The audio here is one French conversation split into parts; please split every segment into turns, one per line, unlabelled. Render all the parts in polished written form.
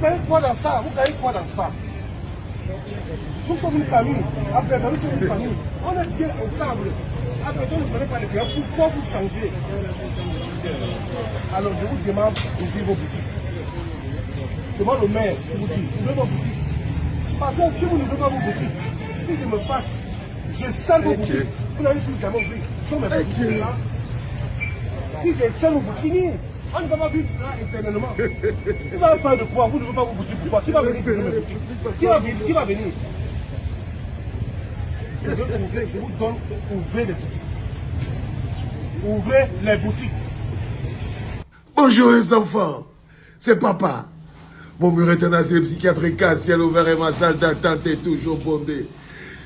gagnez quoi dans ça? Vous gagnez quoi dans ça? Nous sommes une famille. Après, nous sommes une famille. On est bien ensemble. Après, vous ne prenez pas les biens. Pourquoi vous changez? Alors, je vous demande d'ouvrir vos boutiques. Je demande au maire de vous dire, ouvrez vos boutiques. Parce que si vous n'ouvrez pas vos boutiques, si je me fâche, je sens vos boutiques. Vous n'avez plus jamais ouvert. Ce sont mes boutiques là. Si je sens vos boutiques, on ne va pas vivre là éternellement. Vous avez peur de quoi? Vous ne voulez pas vos boutiques. Pourquoi? Qui va venir sur mes boutiques? Qui va venir? Je vous donne, ouvrez les boutiques. Ouvrez les boutiques.
Bonjour les enfants, c'est papa. Mon mur est un asile psychiatrique à ciel ouvert et ma salle d'attente est toujours bondée.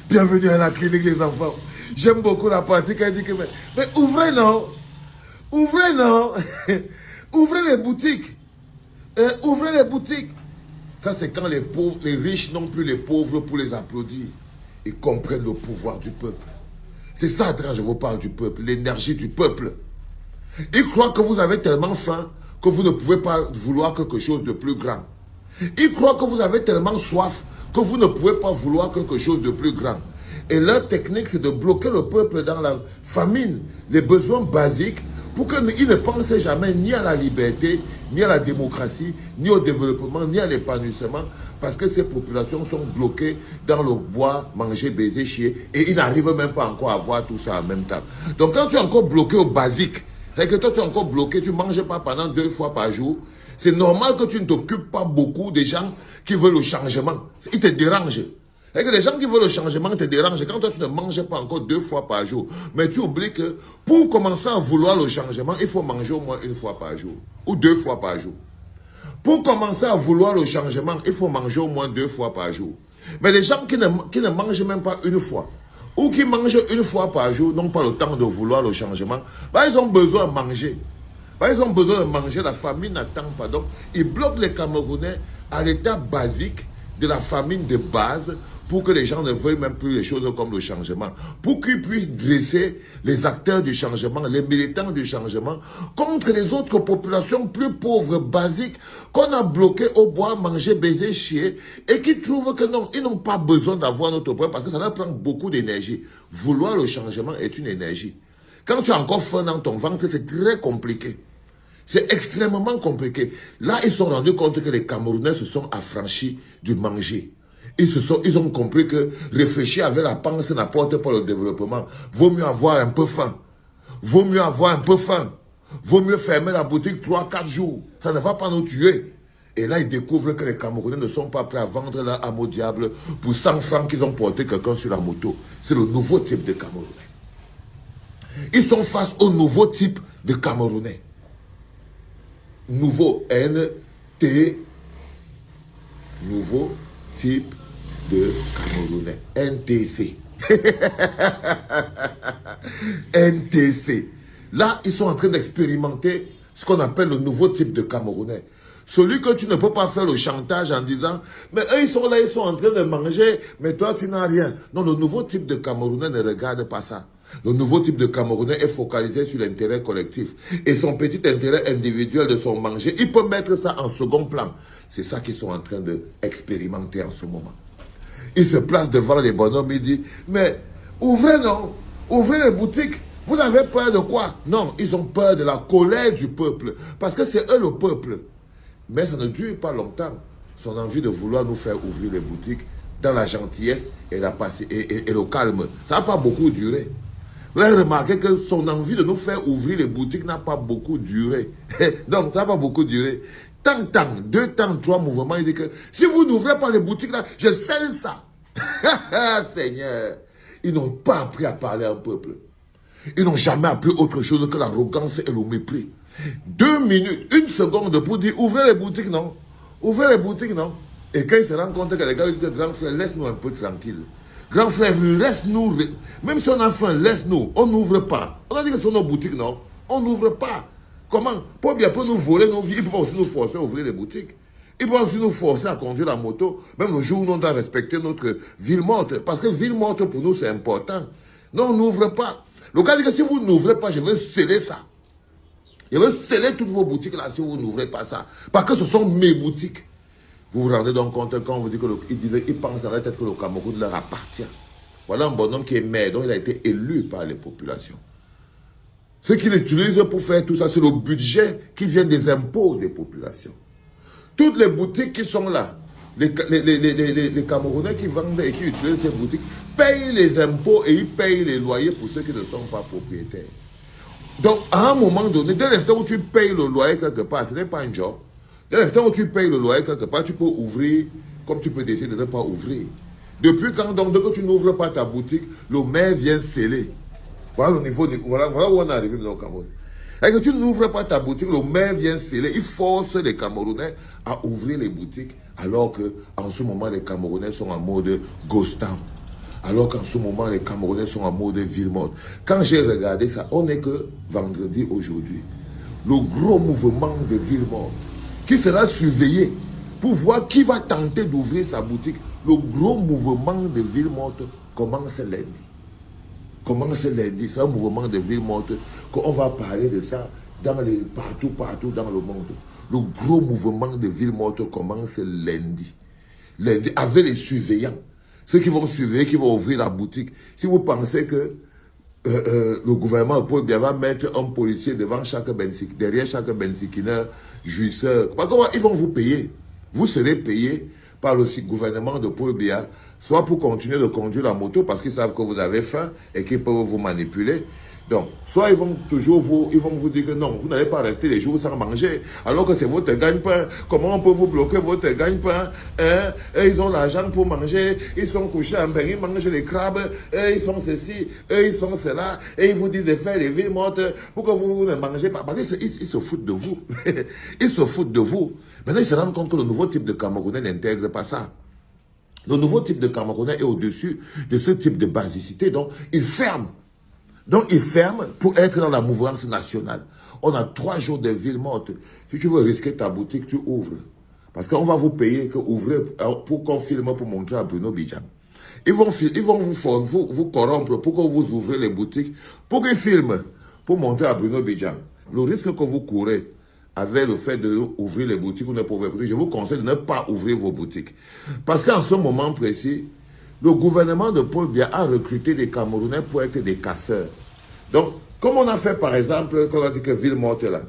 Bienvenue à la clinique les enfants. J'aime beaucoup la partie qui dit que mais ouvrez non. Ouvrez non. Ouvrez les boutiques. Ouvrez les boutiques. Ça c'est quand les pauvres, les riches n'ont plus les pauvres pour les applaudir. Ils comprennent le pouvoir du peuple. C'est ça quand je vous parle du peuple, l'énergie du peuple. Ils croient que vous avez tellement faim que vous ne pouvez pas vouloir quelque chose de plus grand. Ils croient que vous avez tellement soif que vous ne pouvez pas vouloir quelque chose de plus grand. Et leur technique, c'est de bloquer le peuple dans la famine, les besoins basiques, pour qu'ils ne pensent jamais ni à la liberté, ni à la démocratie, ni au développement, ni à l'épanouissement, parce que ces populations sont bloquées dans le bois, manger, baiser, chier, et ils n'arrivent même pas encore à voir tout ça en même temps. Donc quand tu es encore bloqué au basique, c'est que toi tu es encore bloqué, tu ne manges pas pendant 2 fois par jour, c'est normal que tu ne t'occupes pas beaucoup des gens qui veulent le changement. Ils te dérangent. C'est que les gens qui veulent le changement te dérangent quand toi tu ne manges pas encore 2 fois par jour. Mais tu oublies que pour commencer à vouloir le changement, il faut manger au moins 1 fois par jour. Ou 2 fois par jour. Pour commencer à vouloir le changement, il faut manger au moins 2 fois par jour. Mais les gens qui ne mangent même pas 1 fois, ou qui mangent 1 fois par jour, n'ont pas le temps de vouloir le changement. Bah, ils ont besoin de manger. Bah, ils ont besoin de manger, la famine n'attend pas. Donc, ils bloquent les Camerounais à l'état basique de la famine de base pour que les gens ne veuillent même plus les choses comme le changement. Pour qu'ils puissent dresser les acteurs du changement, les militants du changement, contre les autres populations plus pauvres, basiques, qu'on a bloquées au bois, manger, baiser, chier, et qui trouvent que non, ils n'ont pas besoin d'avoir notre point parce que ça leur prend beaucoup d'énergie. Vouloir le changement est une énergie. Quand tu as encore faim dans ton ventre, c'est très compliqué. C'est extrêmement compliqué. Là, ils se sont rendus compte que les Camerounais se sont affranchis du manger. Ils ont compris que réfléchir avec la pensée n'apporte pas le développement. Vaut mieux avoir un peu faim. Vaut mieux avoir un peu faim. Vaut mieux fermer la boutique 3-4 jours. Ça ne va pas nous tuer. Et là, ils découvrent que les Camerounais ne sont pas prêts à vendre leur âme au diable pour 100 francs qu'ils ont porté quelqu'un sur la moto. C'est le nouveau type de Camerounais. Ils sont face au nouveau type de Camerounais. Nouveau N-T, nouveau type de Camerounais, NTC. NTC. Là, ils sont en train d'expérimenter ce qu'on appelle le nouveau type de Camerounais. Celui que tu ne peux pas faire le chantage en disant « Mais eux, ils sont là, ils sont en train de manger, mais toi, tu n'as rien. » Non, le nouveau type de Camerounais ne regarde pas ça. Le nouveau type de Camerounais est focalisé sur l'intérêt collectif. Et son petit intérêt individuel de son manger, il peut mettre ça en second plan. C'est ça qu'ils sont en train d'expérimenter en ce moment. Il se place devant les bonhommes, il dit, mais ouvrez non, ouvrez les boutiques. Vous avez peur de quoi? Non, ils ont peur de la colère du peuple. Parce que c'est eux le peuple. Mais ça ne dure pas longtemps. Son envie de vouloir nous faire ouvrir les boutiques dans la gentillesse et le calme. Ça n'a pas beaucoup duré. Vous avez remarqué que son envie de nous faire ouvrir les boutiques n'a pas beaucoup duré. Donc, ça n'a pas beaucoup duré. Tant, 2 temps, 3 mouvements, il dit que si vous n'ouvrez pas les boutiques là, je scelle ça. Seigneur, ils n'ont pas appris à parler à un peuple. Ils n'ont jamais appris autre chose que l'arrogance et le mépris. 2 minutes, 1 seconde pour dire ouvrez les boutiques, non. Ouvrez les boutiques, non. Et quand ils se rendent compte que les gars disent grand frère, laisse-nous un peu tranquille. Grand frère, laisse-nous, même si on a faim, laisse-nous, on n'ouvre pas. On a dit que ce sont nos boutiques, non. On n'ouvre pas. Comment? Pour bien pour nous voler nos vies, ils peuvent aussi nous forcer à ouvrir les boutiques. Ils peuvent aussi nous forcer à conduire la moto, même le jour où on doit respecter notre ville morte. Parce que ville morte, pour nous, c'est important. Non, on n'ouvre pas. Le gars dit que si vous n'ouvrez pas, je vais sceller ça. Je vais sceller toutes vos boutiques là si vous n'ouvrez pas ça. Parce que ce sont mes boutiques. Vous vous rendez donc compte quand on vous dit qu'il pense dans la tête que le Cameroun leur appartient. Voilà un bonhomme qui est maire, donc il a été élu par les populations. Ce qu'il utilise pour faire tout ça, c'est le budget qui vient des impôts des populations. Toutes les boutiques qui sont là, les Camerounais qui vendent et qui utilisent ces boutiques, payent les impôts et ils payent les loyers pour ceux qui ne sont pas propriétaires. Donc, à un moment donné, dès l'instant où tu payes le loyer quelque part, ce n'est pas un job. Dès l'instant où tu payes le loyer quelque part, tu peux ouvrir comme tu peux décider de ne pas ouvrir. Depuis quand donc, dès que tu n'ouvres pas ta boutique, le maire vient sceller. Voilà le niveau, voilà où on est arrivé dans le Cameroun. Et que tu n'ouvres pas ta boutique, le maire vient sceller. Il force les Camerounais à ouvrir les boutiques, alors qu'en ce moment, les Camerounais sont en mode ghost town. Alors qu'en ce moment, les Camerounais sont en mode ville morte. Quand j'ai regardé ça, on n'est que vendredi aujourd'hui. Le gros mouvement de ville morte, qui sera surveillé pour voir qui va tenter d'ouvrir sa boutique. Le gros mouvement de ville morte commence lundi. Commence lundi, c'est un mouvement de ville morte qu'on va parler de ça partout dans le monde. Le gros mouvement de ville morte commence lundi. Lundi, avec les surveillants. Ceux qui vont surveiller, qui vont ouvrir la boutique. Si vous pensez que le gouvernement va mettre un policier derrière chaque benzikineur, jouisseur, comment ils vont vous payer? Vous serez payé par le gouvernement de Paul Biya, soit pour continuer de conduire la moto parce qu'ils savent que vous avez faim et qu'ils peuvent vous manipuler. Donc, soit ils vont vous dire que non, vous n'allez pas rester les jours sans manger, alors que c'est votre gagne-pain. Comment on peut vous bloquer votre gagne-pain? Hein? Ils ont l'argent pour manger, ils sont couchés en bain, ils mangent les crabes, ils sont ceci, ils sont cela, et ils vous disent de faire les villes mortes pour que vous ne mangez pas. Parce qu'ils se foutent de vous. Ils se foutent de vous. Maintenant, ils se rendent compte que le nouveau type de Camerounais n'intègre pas ça. Le nouveau type de Camerounais est au-dessus de ce type de basicité, donc ils ferment. Donc, ils ferment pour être dans la mouvance nationale. On a 3 jours de ville morte. Si tu veux risquer ta boutique, tu ouvres. Parce qu'on va vous payer pour qu'on filme pour montrer à Bruno Bidjam. Ils vont vous corrompre pour que vous ouvrez les boutiques, pour qu'ils filment, pour montrer à Bruno Bidjam. Le risque que vous courez avec le fait d'ouvrir les boutiques, vous ne pouvez plus. Je vous conseille de ne pas ouvrir vos boutiques. Parce qu'en ce moment précis, le gouvernement de Paul Biya a recruté des Camerounais pour être des casseurs. Donc, comme on a fait par exemple, quand on a dit que ville morte là,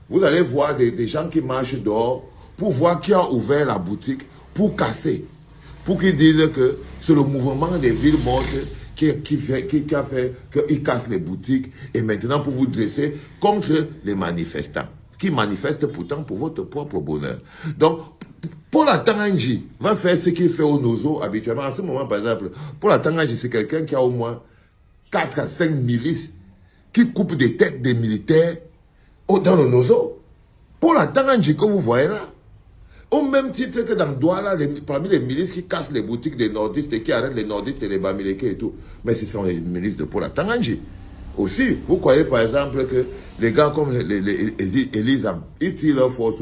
vous allez voir des gens qui marchent dehors pour voir qui a ouvert la boutique pour casser. Pour qu'ils disent que c'est le mouvement des villes mortes qui a fait qu'ils cassent les boutiques et maintenant pour vous dresser contre les manifestants qui manifestent pourtant pour votre propre bonheur. Donc, Paul Atanga-Ndji va faire ce qu'il fait au Nozo habituellement. En ce moment, par exemple, Paul Atanga-Ndji, c'est quelqu'un qui a au moins 4 à 5 milices qui coupent des têtes des militaires dans le Nozo. Paul Atanga-Ndji que vous voyez là, au même titre que dans Douala, parmi les milices qui cassent les boutiques des nordistes et qui arrêtent les nordistes et les bamileke et tout. Mais ce sont les milices de Paul Atanga-Ndji. Aussi, vous croyez par exemple que les gars comme les Elisam, ils tirent leur force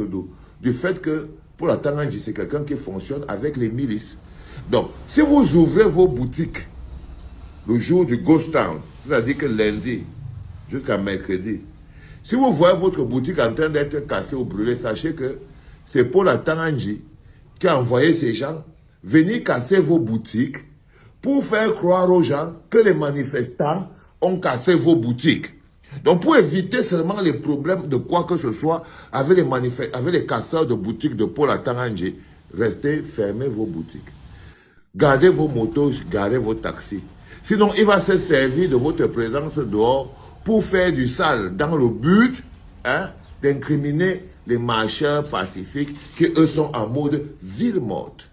du fait que Paul Atanga-Ndji, c'est quelqu'un qui fonctionne avec les milices. Donc, si vous ouvrez vos boutiques le jour du Ghost Town, c'est-à-dire que lundi jusqu'à mercredi, si vous voyez votre boutique en train d'être cassée ou brûlée, sachez que c'est Paul Atanga-Ndji qui a envoyé ces gens venir casser vos boutiques pour faire croire aux gens que les manifestants ont cassé vos boutiques. Donc, pour éviter seulement les problèmes de quoi que ce soit avec les casseurs de boutiques de Paul Atanga-Ndji, restez, fermez vos boutiques. Gardez vos motos, gardez vos taxis. Sinon, il va se servir de votre présence dehors pour faire du sale dans le but d'incriminer les marcheurs pacifiques qui, eux, sont en mode ville morte.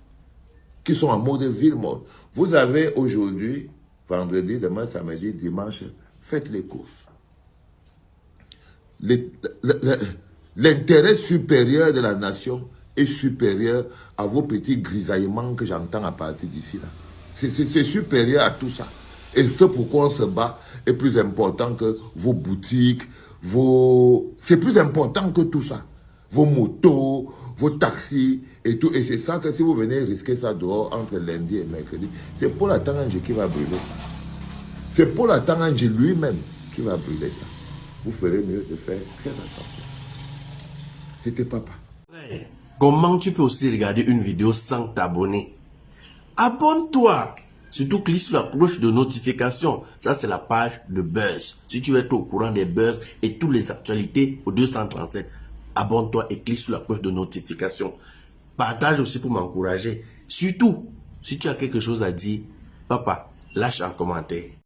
Qui sont en mode ville morte. Vous avez aujourd'hui, vendredi, demain, samedi, dimanche, faites les courses. L'intérêt supérieur de la nation est supérieur à vos petits grisaillements que j'entends à partir d'ici là. C'est supérieur à tout ça. Et ce pourquoi on se bat est plus important que vos boutiques, c'est plus important que tout ça. Vos motos, vos taxis et tout. Et c'est ça que si vous venez risquer ça dehors entre lundi et mercredi, c'est Paul Atanga-Ndji qui va brûler ça. C'est Paul Atanga-Ndji lui-même qui va brûler ça. Vous ferez mieux de faire très attention. C'était papa.
Comment tu peux aussi regarder une vidéo sans t'abonner? Abonne-toi. Surtout clique sur la cloche de notification. Ça, c'est la page de Buzz. Si tu veux être au courant des buzz et toutes les actualités au 237, abonne-toi et clique sur la cloche de notification. Partage aussi pour m'encourager. Surtout, si tu as quelque chose à dire, papa, lâche un commentaire.